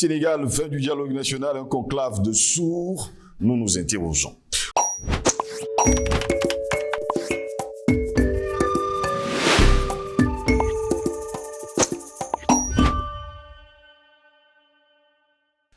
Sénégal, fin du dialogue national, un conclave de sourds, nous nous interrogeons.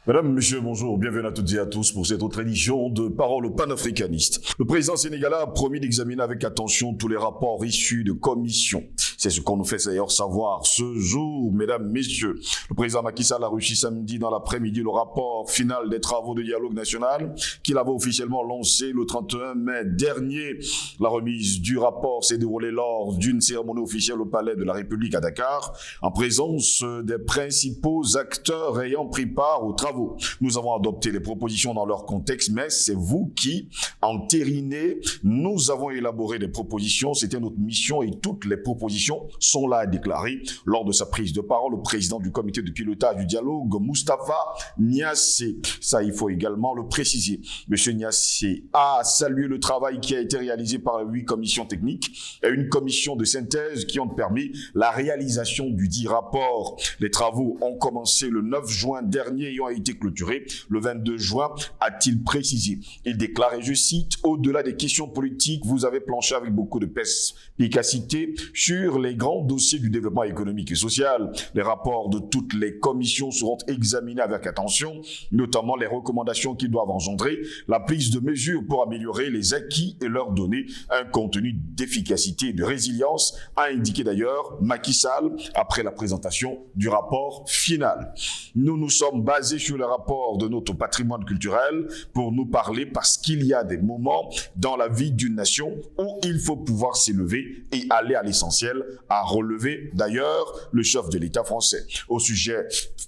Mesdames, Messieurs, bonjour, bienvenue à toutes et à tous pour cette autre édition de Parole panafricaniste. Le président sénégalais a promis d'examiner avec attention tous les rapports issus de commissions. C'est ce qu'on nous fait d'ailleurs savoir ce jour, mesdames, messieurs. Le président Macky Sall a reçu samedi dans l'après-midi le rapport final des travaux de dialogue national qu'il avait officiellement lancé le 31 mai dernier. La remise du rapport s'est déroulée lors d'une cérémonie officielle au Palais de la République à Dakar, en présence des principaux acteurs ayant pris part aux travaux. Nous avons adopté les propositions dans leur contexte, mais c'est vous qui entérinez. Nous avons élaboré des propositions, c'était notre mission et toutes les propositions sont là à déclarer. Lors de sa prise de parole, le président du comité de pilotage du dialogue, Moustapha Niasse, ça il faut également le préciser. Monsieur Niasse a salué le travail qui a été réalisé par 8 commissions techniques et une commission de synthèse qui ont permis la réalisation du dit rapport. Les travaux ont commencé le 9 juin dernier et ont été clôturés le 22 juin, a-t-il précisé. Il déclare, et je cite, « Au-delà des questions politiques, vous avez planché avec beaucoup de perspicacité sur les grands dossiers du développement économique et social. Les rapports de toutes les commissions seront examinés avec attention, notamment les recommandations qui doivent engendrer la prise de mesures pour améliorer les acquis et leur donner un contenu d'efficacité et de résilience », a indiqué d'ailleurs Macky Sall après la présentation du rapport final. Nous nous sommes basés sur le rapport de notre patrimoine culturel pour nous parler parce qu'il y a des moments dans la vie d'une nation où il faut pouvoir s'élever et aller à l'essentiel, a relevé d'ailleurs le chef de l'État français.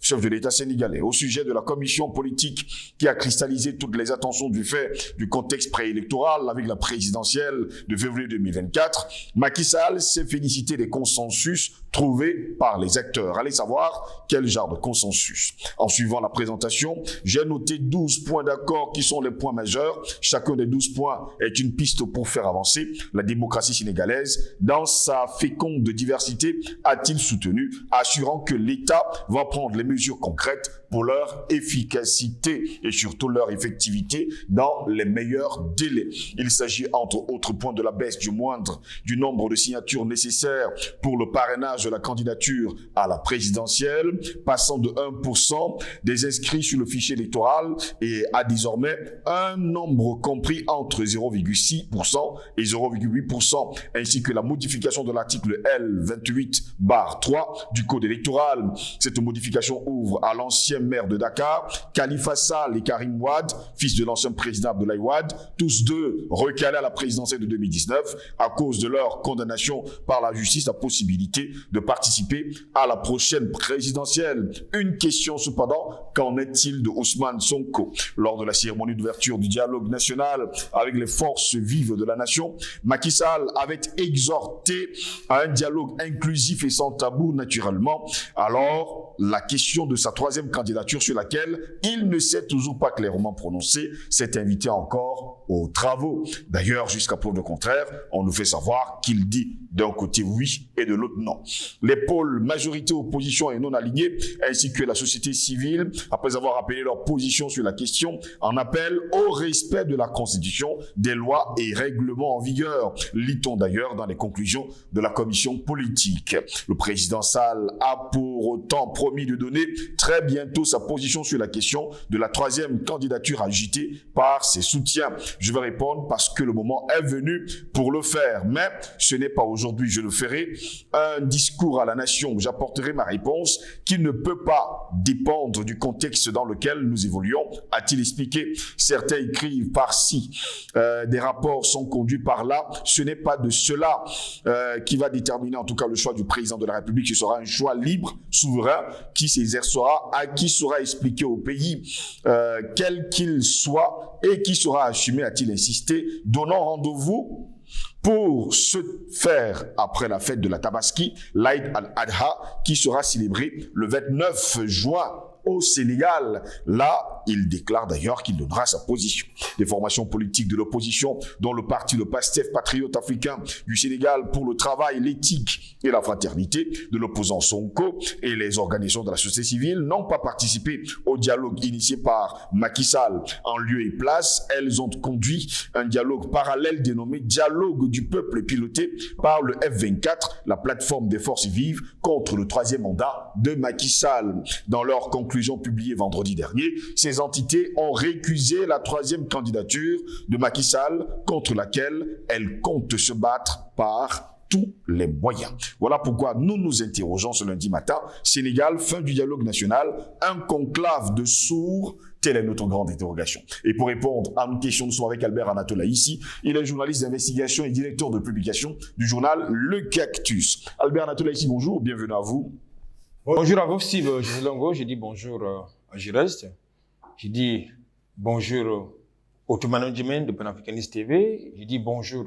Chef de l'État sénégalais, au sujet de la commission politique qui a cristallisé toutes les attentions du fait du contexte préélectoral avec la présidentielle de février 2024, Macky Sall s'est félicité des consensus trouvés par les acteurs. Allez savoir quel genre de consensus. En suivant la présentation, j'ai noté 12 points d'accord qui sont les points majeurs. Chacun des 12 points est une piste pour faire avancer la démocratie sénégalaise dans sa féconde diversité, a-t-il soutenu, assurant que l'État va prendre les mesures concrètes pour leur efficacité et surtout leur effectivité dans les meilleurs délais. Il s'agit entre autres points de la baisse du nombre de signatures nécessaires pour le parrainage de la candidature à la présidentielle, passant de 1% des inscrits sur le fichier électoral et à désormais un nombre compris entre 0,6% et 0,8%, ainsi que la modification de l'article L28/3 du Code électoral. Cette modification ouvre à l'ancien maire de Dakar, Khalifa Sall et Karim Wade, fils de l'ancien président Abdoulaye Wade, tous deux recalés à la présidentielle de 2019 à cause de leur condamnation par la justice, la possibilité de participer à la prochaine présidentielle. Une question cependant, qu'en est-il de Ousmane Sonko? Lors de la cérémonie d'ouverture du dialogue national avec les forces vives de la nation, Macky Sall avait exhorté à un dialogue inclusif et sans tabou naturellement. Alors, la question de sa troisième candidature sur laquelle il ne s'est toujours pas clairement prononcé s'est invité encore aux travaux. D'ailleurs, jusqu'à preuve de contraire, on nous fait savoir qu'il dit d'un côté oui et de l'autre non. Les pôles majorité opposition et non alignés, ainsi que la société civile, après avoir appelé leur position sur la question, en appellent au respect de la Constitution, des lois et règlements en vigueur. Lit-on d'ailleurs dans les conclusions de la commission politique. Le président Sall a pour autant promis de donner très bientôt sa position sur la question de la troisième candidature agitée par ses soutiens. Je vais répondre parce que le moment est venu pour le faire, mais ce n'est pas aujourd'hui, je le ferai, un discours à la nation où j'apporterai ma réponse qui ne peut pas dépendre du contexte dans lequel nous évoluons, a-t-il expliqué. Certains écrivent par-ci, des rapports sont conduits par-là, ce n'est pas de cela qui va déterminer en tout cas le choix du président de la République, ce sera un choix libre, souverain, qui s'exercera, à qui sera expliqué au pays, quel qu'il soit, et qui sera assumé, a-t-il insisté, donnant rendez-vous pour se faire après la fête de la Tabaski, l'Aïd al-Adha, qui sera célébrée le 29 juin au Sénégal. Là, il déclare d'ailleurs qu'il donnera sa position. Les formations politiques de l'opposition, dont le parti le PASTEF, Patriote africain du Sénégal pour le travail, l'éthique et la fraternité, de l'opposant Sonko et les organisations de la société civile n'ont pas participé au dialogue initié par Macky Sall. En lieu et place, elles ont conduit un dialogue parallèle dénommé Dialogue du peuple piloté par le F24, la plateforme des forces vives contre le troisième mandat de Macky Sall. Dans leur conclusion publiée vendredi dernier, ces entités ont récusé la troisième candidature de Macky Sall contre laquelle elles comptent se battre par tous les moyens. Voilà pourquoi nous nous interrogeons ce lundi matin. Sénégal, fin du dialogue national, un conclave de sourds, telle est notre grande interrogation. Et pour répondre à une question, nous sommes avec Albert Anatole ici. Il est journaliste d'investigation et directeur de publication du journal Le Cactus. Albert Anatole ici, bonjour, bienvenue à vous. Bonjour à vous, Steve Longo. Je dis bonjour à Girest. Je dis bonjour au tout management de Panafricanist TV. Je dis bonjour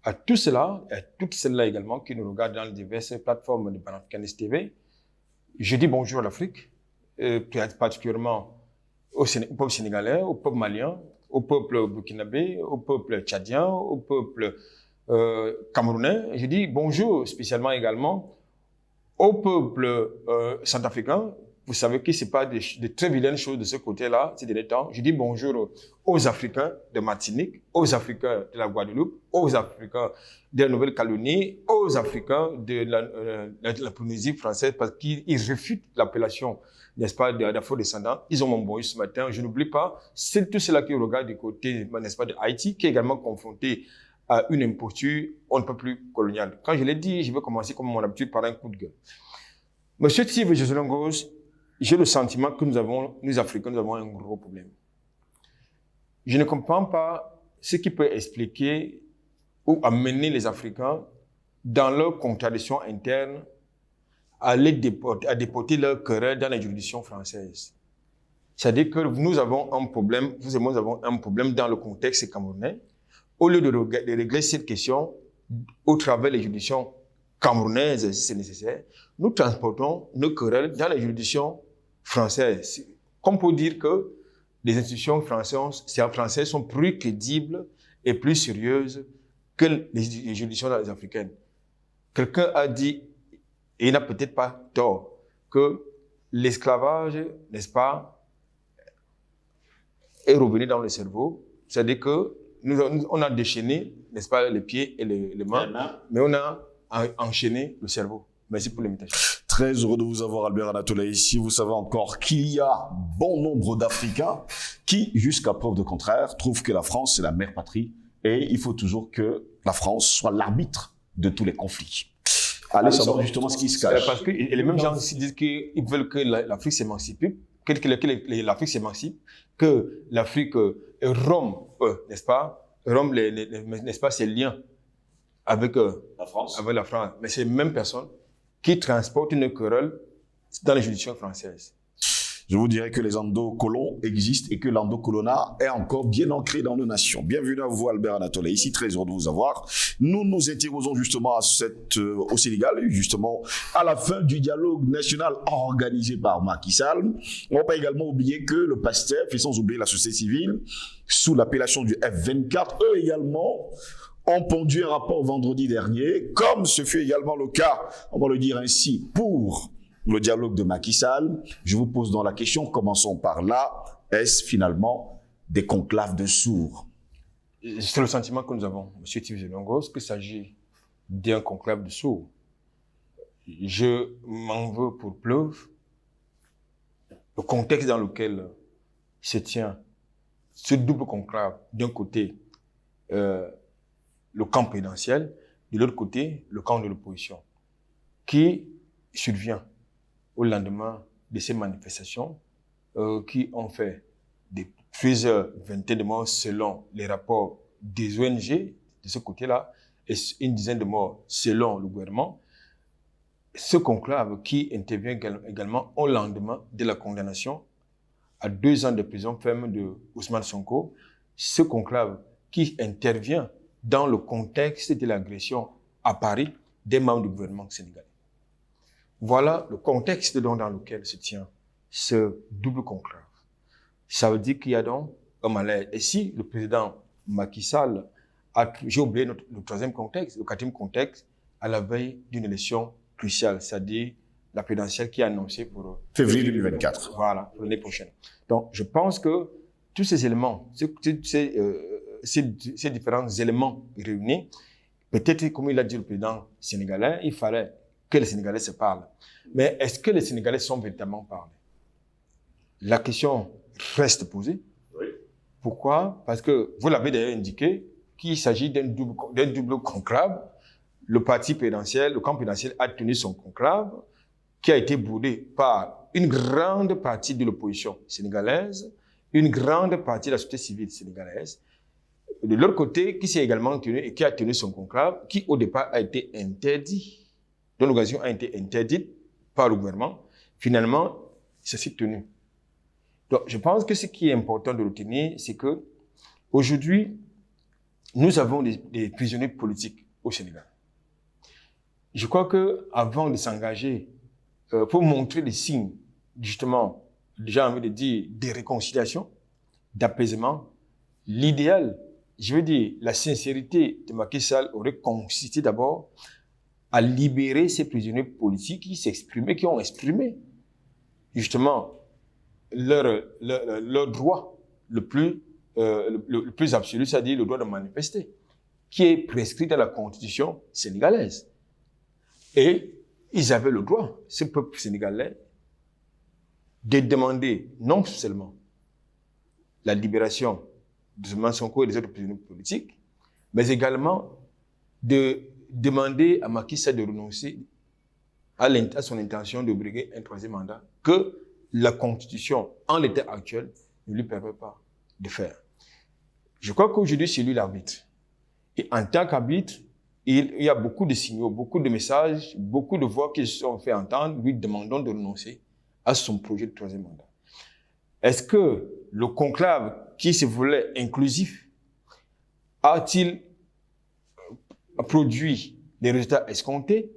à tous ceux-là et à toutes celles-là également qui nous regardent dans les diverses plateformes de Panafricanist TV. Je dis bonjour à l'Afrique, particulièrement au peuple sénégalais, au peuple malien, au peuple burkinabé, au peuple tchadien, au peuple camerounais. Je dis bonjour spécialement également au peuple centrafricain. Vous savez que ce n'est pas de très vilaines choses de ce côté-là ces derniers temps. Je dis bonjour aux Africains de Martinique, aux Africains de la Guadeloupe, aux Africains de la Nouvelle-Calédonie, aux Africains de la Polynésie française, parce qu'ils refutent l'appellation, n'est-ce pas, d'afro-descendants. Ils ont mon bonjour ce matin. Je n'oublie pas, c'est tout cela qui regarde du côté, n'est-ce pas, de Haïti, qui est également confronté à une imposture on ne peut plus coloniale. Quand je l'ai dit, je vais commencer comme mon habitude par un coup de gueule. Monsieur Steve Joselangos, j'ai le sentiment que nous Africains, nous avons un gros problème. Je ne comprends pas ce qui peut expliquer ou amener les Africains dans leur contradiction interne à déporter leur querelle dans les juridictions françaises. C'est-à-dire que nous avons un problème, vous et moi, nous avons un problème dans le contexte camerounais. Au lieu de régler cette question au travers des juridictions camerounaises, si c'est nécessaire, nous transportons nos querelles dans les juridictions françaises. Comme pour dire que les institutions françaises sont plus crédibles et plus sérieuses que les juridictions africaines. Quelqu'un a dit, et il n'a peut-être pas tort, que l'esclavage, n'est-ce pas, est revenu dans le cerveau. C'est-à-dire que on a déchaîné, n'est-ce pas, les pieds et les mains, mais on a enchaîné le cerveau. Merci pour l'invitation. Très heureux de vous avoir, Albert Anatole, ici. Vous savez encore qu'il y a bon nombre d'Africains qui, jusqu'à preuve de contraire, trouvent que la France, c'est la mère patrie et il faut toujours que la France soit l'arbitre de tous les conflits. Allez savoir justement ce qui se cache. Parce que les mêmes gens disent qu'ils veulent que l'Afrique s'émancipe, que l'Afrique s'émancipe, que l'Afrique rompt, n'est-ce pas, rompt n'est-ce pas, ses liens avec la France. Mais c'est les mêmes personnes qui transportent une querelle dans les juridictions françaises. Je vous dirais que les endocolons existent et que l'endocolonat est encore bien ancré dans nos nations. Bienvenue à vous, Albert Anatole, ici, très heureux de vous avoir. Nous nous interrogons justement au Sénégal, justement, à la fin du dialogue national organisé par Macky Sall. On ne va pas également oublier que le PASTEF, et sans oublier la société civile, sous l'appellation du F24, eux également, ont pondu un rapport vendredi dernier, comme ce fut également le cas, on va le dire ainsi, pour le dialogue de Macky Sall. Je vous pose donc la question, commençons par là, est-ce finalement des conclaves de sourds? C'est le sentiment que nous avons, M. Steve Longos, qu'il s'agit d'un conclave de sourds. Je m'en veux pour preuve le contexte dans lequel se tient ce double conclave. D'un côté, le camp présidentiel, de l'autre côté, le camp de l'opposition, qui survient au lendemain de ces manifestations qui ont fait plusieurs vingtaines de morts selon les rapports des ONG de ce côté-là et une dizaine de morts selon le gouvernement. Ce conclave qui intervient également au lendemain de la condamnation à 2 ans de prison ferme de Ousmane Sonko, ce conclave qui intervient dans le contexte de l'agression à Paris des membres du gouvernement sénégalais. Voilà le contexte dans lequel se tient ce double conclave. Ça veut dire qu'il y a donc un malaise. Et si le président Macky Sall j'ai oublié le troisième contexte, le quatrième contexte, à la veille d'une élection cruciale, c'est-à-dire la présidentielle qui est annoncée pour février 2024. Voilà, pour l'année prochaine. Donc, je pense que tous ces éléments, ces différents éléments réunis, peut-être, comme il a dit le président sénégalais, il fallait que les Sénégalais se parlent. Mais est-ce que les Sénégalais sont véritablement parlés? La question reste posée. Oui. Pourquoi? Parce que vous l'avez d'ailleurs indiqué qu'il s'agit d'un double conclave. Le parti présidentiel, le camp présidentiel a tenu son conclave qui a été boudé par une grande partie de l'opposition sénégalaise, une grande partie de la société civile sénégalaise. De l'autre côté, qui s'est également tenu et qui a tenu son conclave, qui au départ a été interdit, dont l'occasion a été interdite par le gouvernement, finalement, ça s'est tenu. Donc, je pense que ce qui est important de retenir, c'est que aujourd'hui, nous avons des prisonniers politiques au Sénégal. Je crois que avant de s'engager pour montrer des signes, justement, j'ai envie de dire, de réconciliation, d'apaisement, l'idéal, je veux dire, la sincérité de Macky Sall aurait consisté d'abord à libérer ces prisonniers politiques qui ont exprimé, justement, leur droit le plus absolu, c'est-à-dire le droit de manifester, qui est prescrit dans la constitution sénégalaise. Et ils avaient le droit, ce peuple sénégalais, de demander non seulement la libération de Ousmane Sonko et des autres prisonniers politiques, mais également de demander à Macky Sall de renoncer à son intention de briguer un troisième mandat que la Constitution, en l'état actuel, ne lui permet pas de faire. Je crois qu'aujourd'hui, c'est lui l'arbitre. Et en tant qu'arbitre, il y a beaucoup de signaux, beaucoup de messages, beaucoup de voix qui se sont fait entendre, lui demandant de renoncer à son projet de troisième mandat. Est-ce que le conclave qui se voulait inclusif a-t-il produit des résultats escomptés?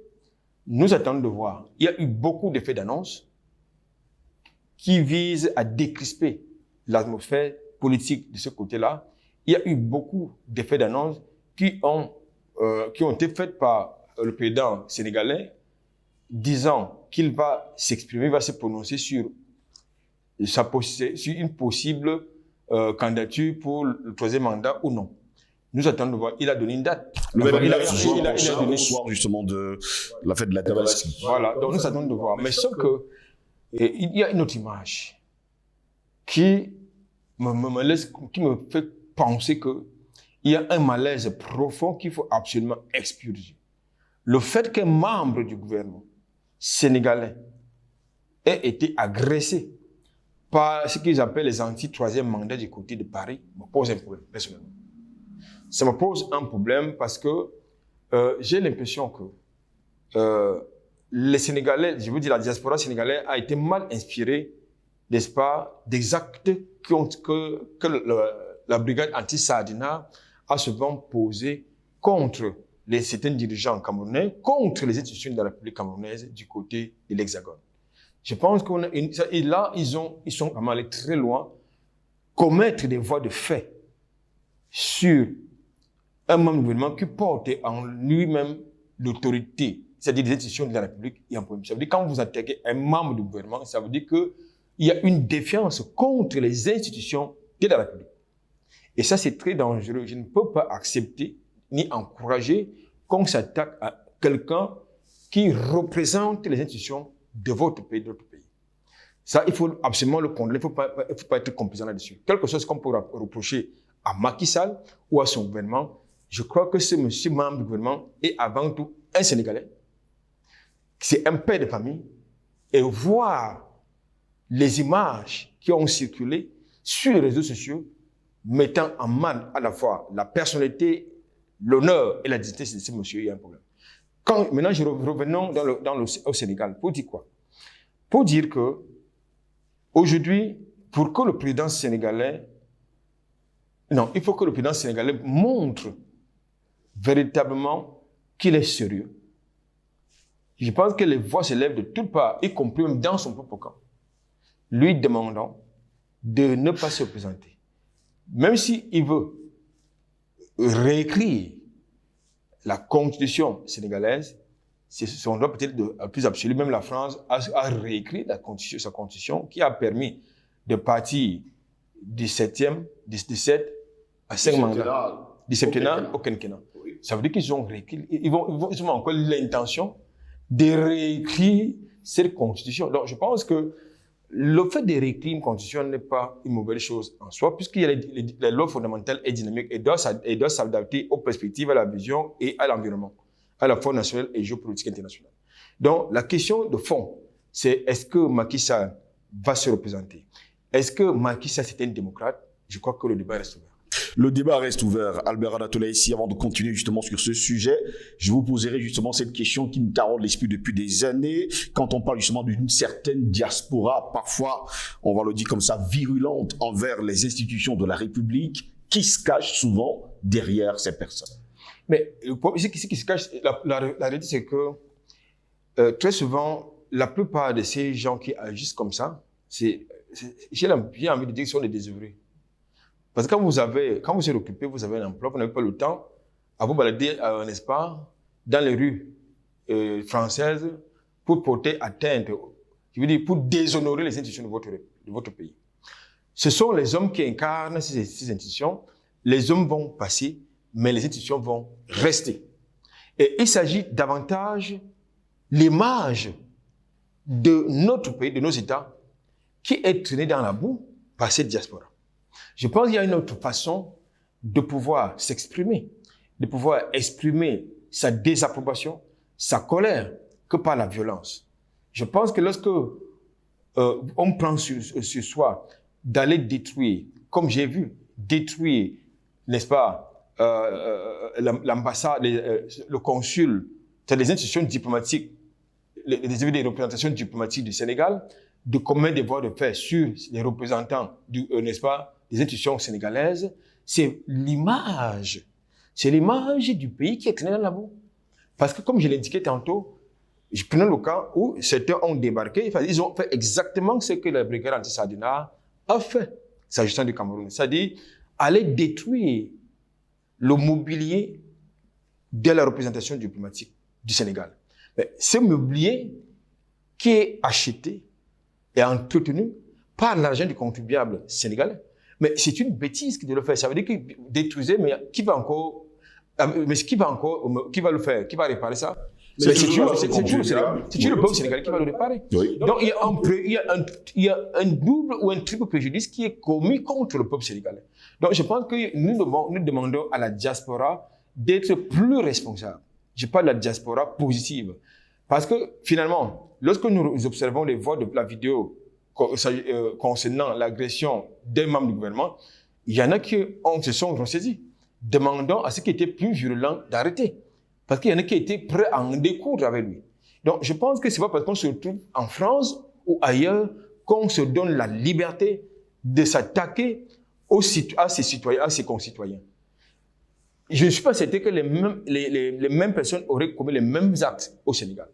Nous attendons de voir. Il y a eu beaucoup d'effets d'annonce qui visent à décrisper l'atmosphère politique de ce côté-là. Il y a eu beaucoup d'effets d'annonce qui ont été faits par le président sénégalais disant qu'il va s'exprimer, va se prononcer sur une possible candidature pour le troisième mandat ou non. Nous attendons de voir. Il a donné une date. Il a donné le soir justement de la fête de la Tabaski. Voilà, donc nous attendons de voir. Mais sauf que il y a une autre image qui me fait penser que il y a un malaise profond qu'il faut absolument expurger. Le fait qu'un membre du gouvernement sénégalais ait été agressé par ce qu'ils appellent les anti-troisième mandat du côté de Paris me pose un problème, personnellement. Ça me pose un problème parce que j'ai l'impression que les Sénégalais, je veux dire la diaspora sénégalaise, a été mal inspirée, n'est-ce pas, des actes que la brigade anti-Sardina a souvent posé contre certains dirigeants camerounais, contre les institutions de la République camerounaise du côté de l'Hexagone. Je pense et là, ils sont vraiment allés très loin, commettre des voies de fait sur un membre du gouvernement qui portait en lui-même l'autorité, c'est-à-dire les institutions de la République, et en problème. Ça veut dire que quand vous attaquez un membre du gouvernement, ça veut dire qu'il y a une défiance contre les institutions de la République. Et ça, c'est très dangereux. Je ne peux pas accepter ni encourager qu'on s'attaque à quelqu'un qui représente les institutions de votre pays, de notre pays. Ça, il faut absolument le condamner. Il ne faut pas être complaisant là-dessus. Quelque chose qu'on peut reprocher à Macky Sall ou à son gouvernement, je crois que ce monsieur membre du gouvernement est avant tout un Sénégalais. C'est un père de famille. Et voir les images qui ont circulé sur les réseaux sociaux mettant en mal à la fois la personnalité, l'honneur et la dignité de ce monsieur, il y a un problème. Maintenant, revenons au Sénégal. Pour dire quoi? Pour dire que, aujourd'hui, pour que le président sénégalais, il faut que le président sénégalais montre véritablement qu'il est sérieux. Je pense que les voix s'élèvent de toutes parts, y compris même dans son propre camp. lui demandant de ne pas se représenter. Même s'il veut réécrire la constitution sénégalaise, c'est son droit peut-être le plus absolu. Même la France a réécrit sa constitution qui a permis de partir du 7 à 5 mandats. Du septennat au quinquennat. Oui. Ça veut dire qu'ils ont réécrit, ils ont encore l'intention de réécrire cette constitution. Donc je pense que le fait de réécrire une constitution n'est pas une mauvaise chose en soi, puisqu'il y a la loi fondamentale est dynamique et doit s'adapter aux perspectives, à la vision et à l'environnement, à la fois nationale et géopolitique internationale. Donc la question de fond, c'est est-ce que Macky Sall va se représenter? Est-ce que Macky Sall c'est un démocrate? Je crois que le débat reste ouvert. Le débat reste ouvert. Albert Anatoly, ici, avant de continuer justement sur ce sujet, je vous poserai justement cette question qui me taraude l'esprit depuis des années. Quand on parle justement d'une certaine diaspora, parfois, on va le dire comme ça, virulente envers les institutions de la République, qui se cache souvent derrière ces personnes. Mais ce qui se cache, la réalité, c'est que très souvent, la plupart de ces gens qui agissent comme ça, j'ai envie de dire qu'ils sont des désœuvrés. Parce que quand vous êtes occupé, vous avez un emploi, vous n'avez pas le temps à vous balader, n'est-ce pas, dans les rues françaises pour porter atteinte, je veux dire, pour déshonorer les institutions de votre pays. Ce sont les hommes qui incarnent ces institutions. Les hommes vont passer, mais les institutions vont rester. Et il s'agit davantage de l'image de notre pays, de nos États, qui est traînée dans la boue par cette diaspora. Je pense qu'il y a une autre façon de pouvoir s'exprimer, de pouvoir exprimer sa désapprobation, sa colère, que par la violence. Je pense que lorsque on prend sur soi d'aller détruire, comme j'ai vu, détruire, n'est-ce pas, l'ambassade, le consul, les institutions diplomatiques, les représentations diplomatiques du Sénégal, de commettre des devoirs de fait sur les représentants, n'est-ce pas, des institutions sénégalaises, c'est l'image du pays qui est traînée dans la boue. Parce que comme je l'indiquais tantôt, je prenais le cas où certains ont débarqué, ils ont fait exactement ce que la brigade anti-Sardina a fait, s'agissant du Cameroun. C'est-à-dire aller détruire le mobilier de la représentation diplomatique du Sénégal. Mais ce mobilier qui est acheté et entretenu par l'argent du contribuable sénégalais. Mais c'est une bêtise de le faire. Ça veut dire que détruisez, mais qui va le faire? Qui va réparer ça? C'est toujours le peuple sénégalais qui va le réparer. Oui. Donc il y a un double ou un triple préjudice qui est commis contre le peuple sénégalais. Donc je pense que nous demandons à la diaspora d'être plus responsable. Je parle de la diaspora positive. Parce que finalement, lorsque nous observons les voix de la vidéo concernant l'agression d'un membre du gouvernement, il y en a qui se sont ressaisis, demandant à ceux qui étaient plus virulents d'arrêter. Parce qu'il y en a qui étaient prêts à en découdre avec lui. Donc, je pense que c'est pas parce qu'on se retrouve en France ou ailleurs qu'on se donne la liberté de s'attaquer à ses citoyens, à ses concitoyens. Je ne suis pas certain que les mêmes personnes auraient commis les mêmes actes au Sénégal.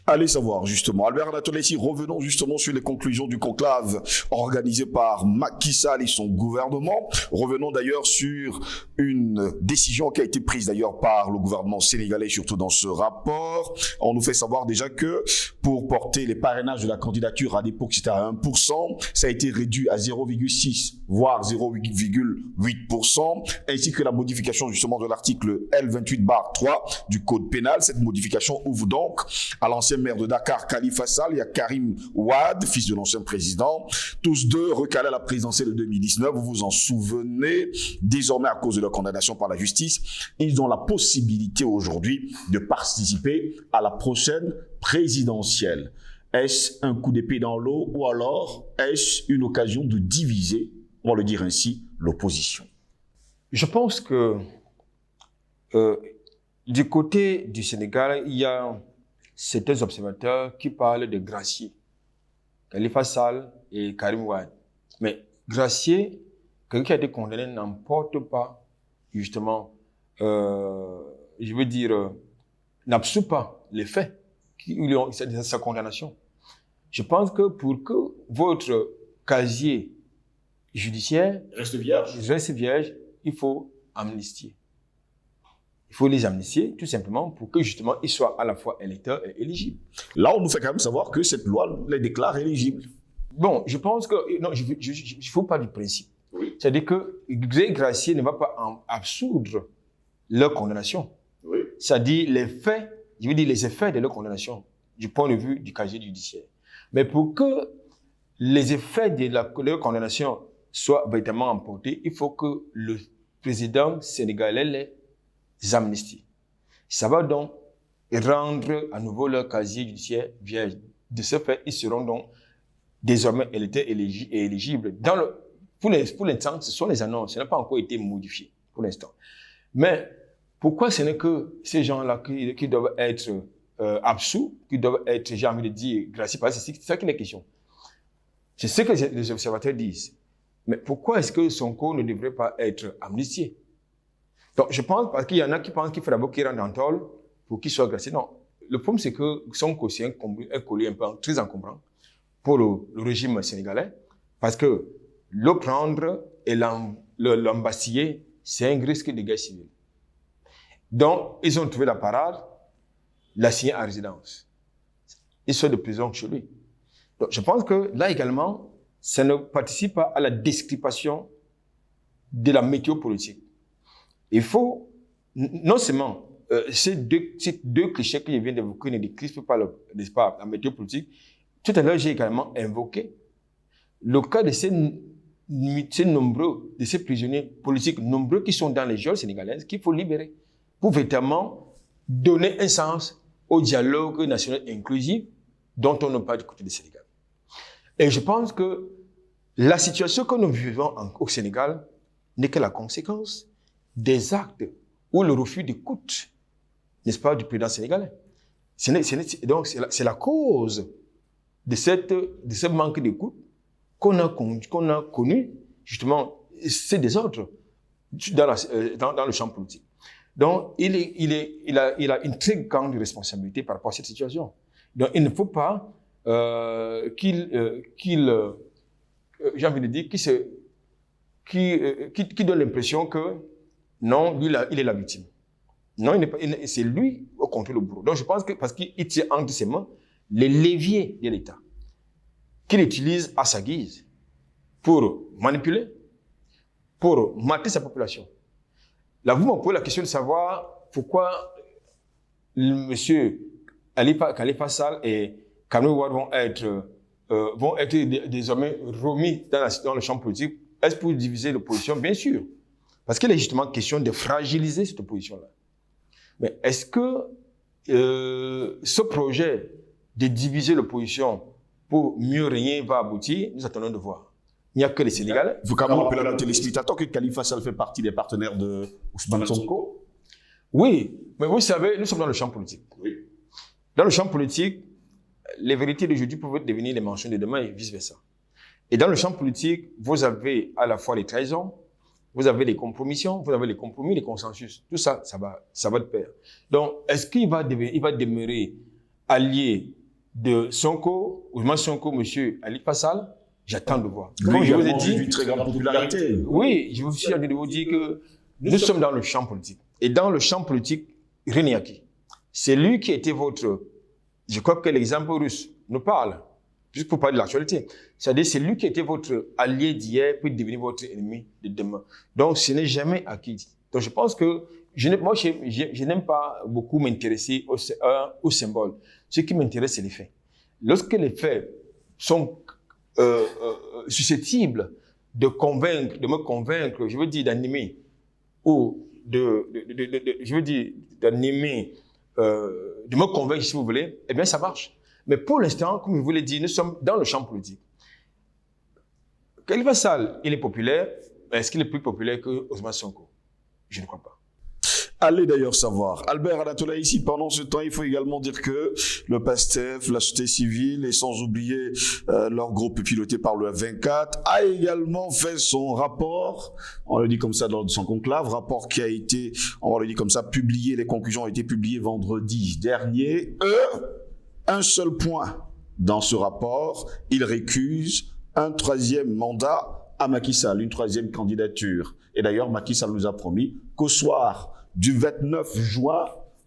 Allez savoir justement. Albert Anatoly, ici, revenons justement sur les conclusions du conclave organisé par Macky Sall et son gouvernement. Revenons d'ailleurs sur une décision qui a été prise d'ailleurs par le gouvernement sénégalais, surtout dans ce rapport. On nous fait savoir déjà que pour porter les parrainages de la candidature à l'époque c'était à 1%, ça a été réduit à 0,6 voire 0,8%, ainsi que la modification justement de l'article L28/3 du code pénal. Cette modification ouvre donc à l'ancien maire de Dakar, Khalifa Sall, il y a Karim Wade, fils de l'ancien président, tous deux recalés à la présidentielle de 2019, vous vous en souvenez. Désormais, à cause de leur condamnation par la justice, ils ont la possibilité aujourd'hui de participer à la prochaine présidentielle. Est-ce un coup d'épée dans l'eau ou alors est-ce une occasion de diviser, on va le dire ainsi, l'opposition? Je pense que du côté du Sénégal, il y a certains observateurs qui parlent de gracier, Khalifa Sall et Karim Wade. Mais gracier, quelqu'un qui a été condamné n'emporte pas, justement, je veux dire, n'absout pas les faits, sa condamnation. Je pense que pour que votre casier judiciaire Reste vierge. il faut amnistier. Il faut les amnistier, tout simplement, pour que justement, ils soient à la fois électeurs et éligibles. Là, on nous fait quand même savoir que cette loi les déclare éligibles. Bon, je pense que... Non, il ne faut pas du principe. Oui. C'est-à-dire que Xavier Gracier ne va pas absoudre leur condamnation. Oui. C'est-à-dire les faits, je veux dire les effets de leur condamnation, du point de vue du casier judiciaire. Mais pour que les effets de leur condamnation soient véritablement emportés, il faut que le président sénégalais les amnistie. Ça va donc rendre à nouveau leur casier judiciaire vierge. De ce fait, ils seront donc désormais éligibles. Pour l'instant, ce sont les annonces. Ça n'a pas encore été modifié pour l'instant. Mais pourquoi ce n'est que ces gens-là qui doivent être absous, qui doivent être, j'ai envie de dire, graciés? Parce que c'est ça qui est la question. C'est ce que les observateurs disent. Mais pourquoi est-ce que Sonko ne devrait pas être amnistié? Donc, je pense, parce qu'il y en a qui pensent qu'il faut d'abord qu'il rentre en tôle pour qu'il soit gracié. Non. Le problème, c'est que Sonko, c'est un collier un peu très encombrant pour le régime sénégalais, parce que le prendre et l'embastiller, c'est un risque de guerre civile. Donc, ils ont trouvé la parade, l'assigner à résidence. Il sort de prison chez lui. Donc, je pense que là également, ça ne participe pas à la description de la météo politique. Il faut, non seulement, ces deux clichés que je viens d'évoquer ne décrivent pas, n'est-ce pas, la météo politique. Tout à l'heure, j'ai également invoqué le cas de ces nombreux, de ces prisonniers politiques nombreux qui sont dans les geôles sénégalaises, qu'il faut libérer pour véritablement donner un sens au dialogue national inclusif dont on ne parle du côté du Sénégal. Et je pense que la situation que nous vivons au Sénégal n'est que la conséquence des actes ou le refus d'écoute, n'est-ce pas, du président sénégalais. Donc, c'est la cause de ce manque d'écoute qu'on a connu, justement, ces désordres dans le champ politique. Donc, il a une très grande responsabilité par rapport à cette situation. Donc, il ne faut pas j'ai envie de dire, qui donne l'impression que non, lui, il est la victime. Non, c'est lui au contrôle le bourreau. Donc, je pense que parce qu'il tient entre ses mains les leviers de l'État, qu'il utilise à sa guise pour manipuler, pour mater sa population. Là, vous me posez la question de savoir pourquoi M. Khalifa Sall et Karim Wade vont être désormais remis dans le champ politique. Est-ce pour diviser l'opposition? Bien sûr. Parce qu'il est justement question de fragiliser cette opposition-là. Mais est-ce que ce projet de diviser l'opposition pour mieux régner va aboutir? Nous attendons de voir. Il n'y a que les Sénégalais. Vous quand même rappelez à nos téléspectateurs que Khalifa Sall fait partie des partenaires de Ousmane Sonko. Oui, mais vous savez, nous sommes dans le champ politique. Oui. Dans le champ politique, les vérités d'aujourd'hui peuvent devenir les mensonges de demain et vice-versa. Et dans le champ politique, vous avez à la fois les trahisons, vous avez les compromissions, vous avez les compromis, les consensus. Tout ça, ça va de pair. Donc, est-ce qu'il va demeurer allié de Sonko, Ousmane Sonko, monsieur Khalifa Sall? J'attends de voir. Comme je vous ai dit, une très grande popularité. Oui, je vous suis envie de vous dire que nous sommes dans le champ politique. Et dans le champ politique, rien n'est acquis. C'est lui qui était votre... Je crois que l'exemple russe nous parle, juste pour parler de l'actualité. C'est-à-dire, c'est lui qui était votre allié d'hier, puis devenir votre ennemi de demain. Donc, ce n'est jamais acquis. Donc, je pense que je n'aime pas beaucoup m'intéresser au symbole. Ce qui m'intéresse, c'est les faits. Lorsque les faits sont susceptibles de me convaincre, je veux dire d'animer, ou je veux dire d'animer, de me convaincre si vous voulez, eh bien ça marche. Mais pour l'instant, comme je vous l'ai dit, nous sommes dans le champ politique. Khalifa Sall, il est populaire, mais est-ce qu'il est plus populaire que Ousmane Sonko? Je ne crois pas. Allez d'ailleurs savoir. Albert Anatola ici, pendant ce temps, il faut également dire que le PASTEF, la société civile et sans oublier leur groupe piloté par le F24 a également fait son rapport, on le dit comme ça dans son conclave, rapport qui a été, on le dit comme ça, publié, les conclusions ont été publiées vendredi dernier. Un seul point dans ce rapport, il récuse un troisième mandat à Macky Sall, une troisième candidature. Et d'ailleurs, Macky Sall nous a promis qu'au soir du 29 juin,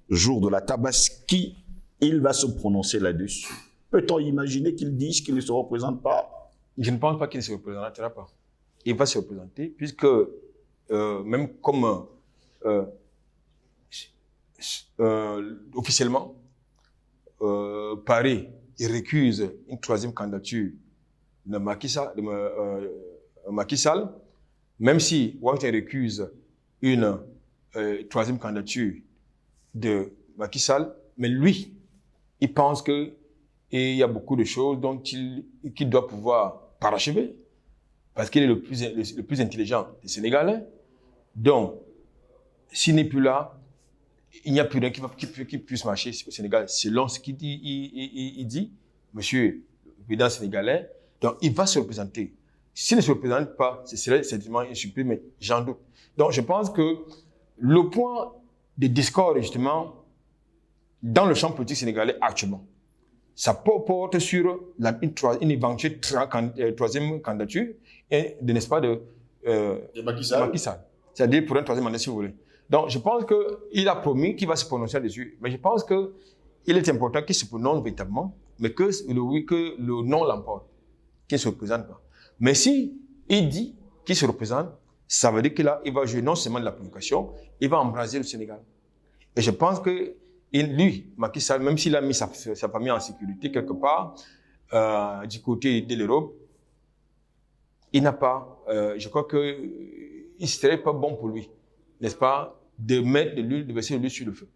jour de la Tabaski, il va se prononcer là-dessus. Peut-on imaginer qu'il dise qu'il ne se représente pas? Je ne pense pas qu'il ne se représentera pas. Il va se représenter, puisque même comme officiellement, Paris, il récuse une troisième candidature de Macky Sall, même si Washington récuse une troisième candidature de Macky Sall, mais lui, il pense qu'il y a beaucoup de choses dont qu'il doit pouvoir parachever, parce qu'il est le plus intelligent des Sénégalais. Donc, s'il n'est plus là, il n'y a plus rien qui puisse marcher au Sénégal, selon ce qu'il dit, il dit, monsieur le président sénégalais. Donc, il va se représenter. S'il ne se représente pas, ce serait certainement insupprimé, mais j'en doute. Donc, je pense que le point de discorde, justement, dans le champ politique sénégalais actuellement, ça porte sur une éventuelle troisième candidature, et, n'est-ce pas, de Macky Sall. C'est-à-dire pour un troisième mandat, si vous voulez. Donc, je pense qu'il a promis qu'il va se prononcer dessus. Mais je pense qu'il est important qu'il se prononce véritablement, mais que le non l'emporte, qu'il ne se représente pas. Mais si il dit qu'il se représente, ça veut dire qu'il va jouer non seulement de la provocation, il va embraser le Sénégal. Et je pense que lui, Macky Sall, même s'il a mis sa famille en sécurité quelque part, du côté de l'Europe, il n'a pas, je crois qu'il ne serait pas bon pour lui, n'est-ce pas, de verser de l'huile sur le feu.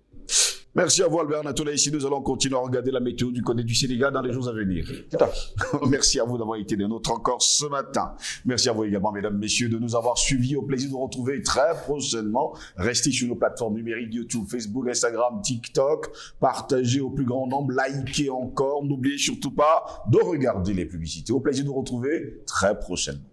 Merci à vous, Albert Natola. Ici, nous allons continuer à regarder la météo du côté du Sénégal dans les jours à venir. Tout à fait. Merci à vous d'avoir été des nôtres encore ce matin. Merci à vous également, mesdames, messieurs, de nous avoir suivis. Au plaisir de vous retrouver très prochainement. Restez sur nos plateformes numériques YouTube, Facebook, Instagram, TikTok. partagez au plus grand nombre, likez encore. N'oubliez surtout pas de regarder les publicités. Au plaisir de vous retrouver très prochainement.